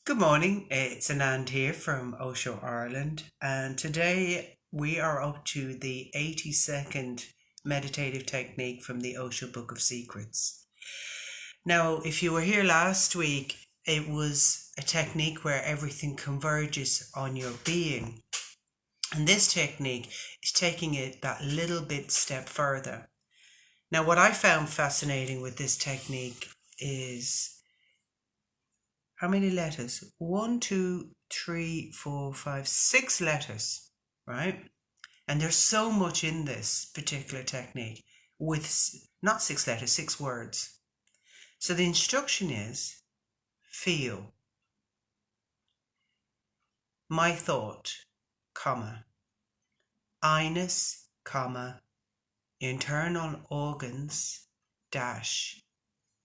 Good morning, it's Anand here from Osho, Ireland, and today we are up to the 82nd meditative technique from the Osho Book of Secrets. Now, if you were here last week, it was a technique where everything converges on your being, and this technique is taking it that little bit step further. Now, what I found fascinating with this technique is how many letters? 1, 2, 3, 4, 5, 6 letters, right? And there's so much in this particular technique with not 6 letters, 6 words. So the instruction is feel my thought, comma, I-ness, comma, internal organs, dash,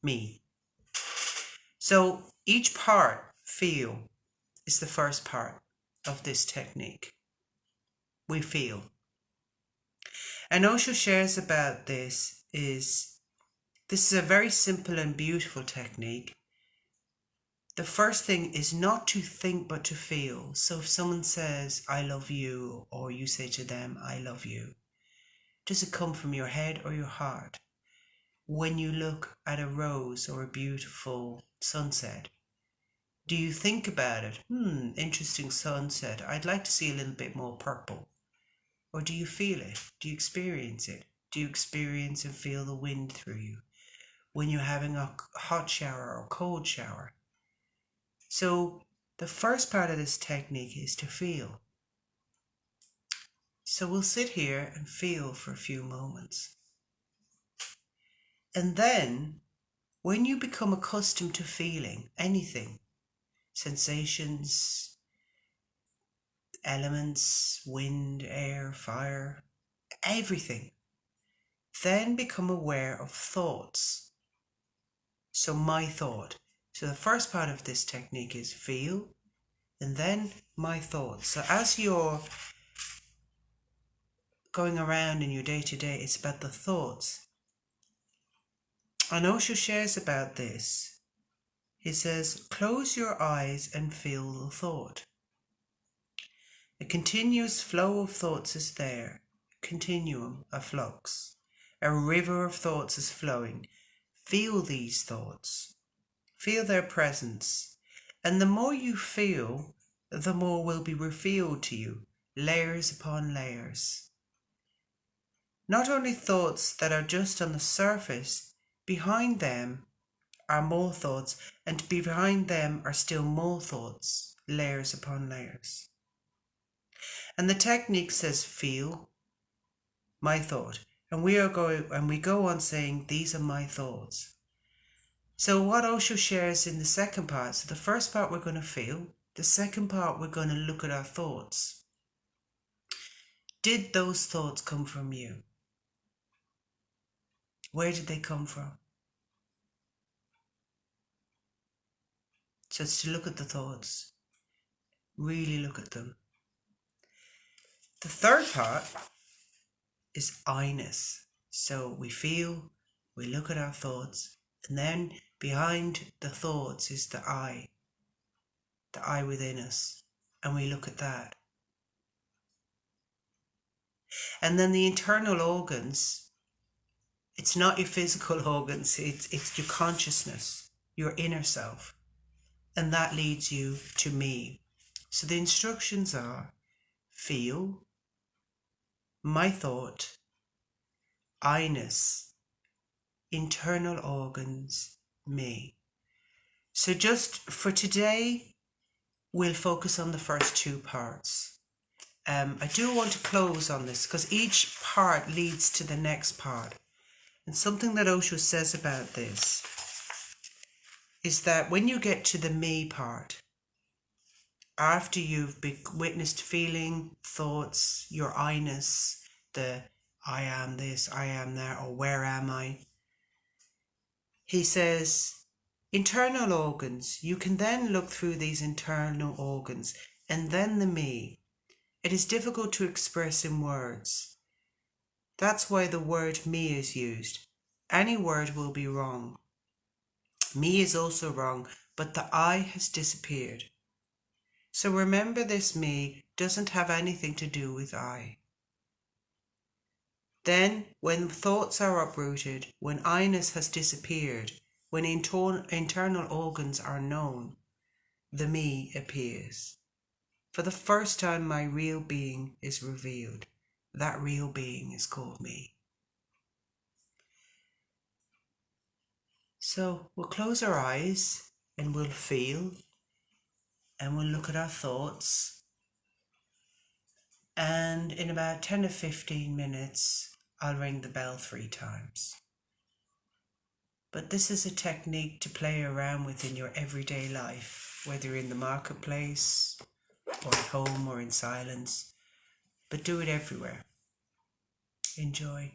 me. So each part, feel, is the first part of this technique. We feel. And Osho shares about this is a very simple and beautiful technique. The first thing is not to think but to feel. So if someone says, I love you, or you say to them, I love you, does it come from your head or your heart? When you look at a rose or a beautiful sunset, do you think about it? Interesting sunset. I'd like to see a little bit more purple. Or do you feel it? Do you experience it? Do you experience and feel the wind through you when you're having a hot shower or cold shower? So the first part of this technique is to feel. So we'll sit here and feel for a few moments. And then when you become accustomed to feeling anything, sensations, elements, wind, air, fire, everything, then become aware of thoughts. So my thought. So the first part of this technique is feel, and then my thoughts. So as you're going around in your day-to-day, it's about the thoughts. And Osho shares about this. He says, close your eyes and feel the thought. A continuous flow of thoughts is there, a continuum, a flux. A river of thoughts is flowing. Feel these thoughts. Feel their presence. And the more you feel, the more will be revealed to you, layers upon layers. Not only thoughts that are just on the surface, behind them are more thoughts, and behind them are still more thoughts, layers upon layers. And the technique says feel my thought, and we go on saying these are my thoughts. So what Osho shares in the second part, so the first part we're going to feel, the second part we're going to look at our thoughts. Did those thoughts come from you? Where did they come from? So it's to look at the thoughts. Really look at them. The third part is I-ness. So we feel, we look at our thoughts, and then behind the thoughts is the I within us, and we look at that. And then the internal organs, it's not your physical organs, it's your consciousness, your inner self. And that leads you to me. So the instructions are feel, my thought, I-ness, internal organs, me. So just for today, we'll focus on the first two parts. I do want to close on this because each part leads to the next part. And something that Osho says about this is that when you get to the me part, after you've witnessed feeling, thoughts, your I-ness, the I am this, I am that, or where am I? He says, internal organs, you can then look through these internal organs, and then the me. It is difficult to express in words. That's why the word me is used. Any word will be wrong. Me is also wrong, but the I has disappeared. So remember, this me doesn't have anything to do with I. Then, when thoughts are uprooted, when I-ness has disappeared, when internal organs are known, the me appears. For the first time, my real being is revealed. That real being is called me. So we'll close our eyes and we'll feel and we'll look at our thoughts. And in about 10 to 15 minutes, I'll ring the bell 3 times. But this is a technique to play around with in your everyday life, whether you're in the marketplace or at home or in silence. But do it everywhere. Enjoy.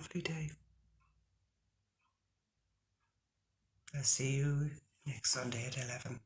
lovely day. I'll see you next Sunday at 11.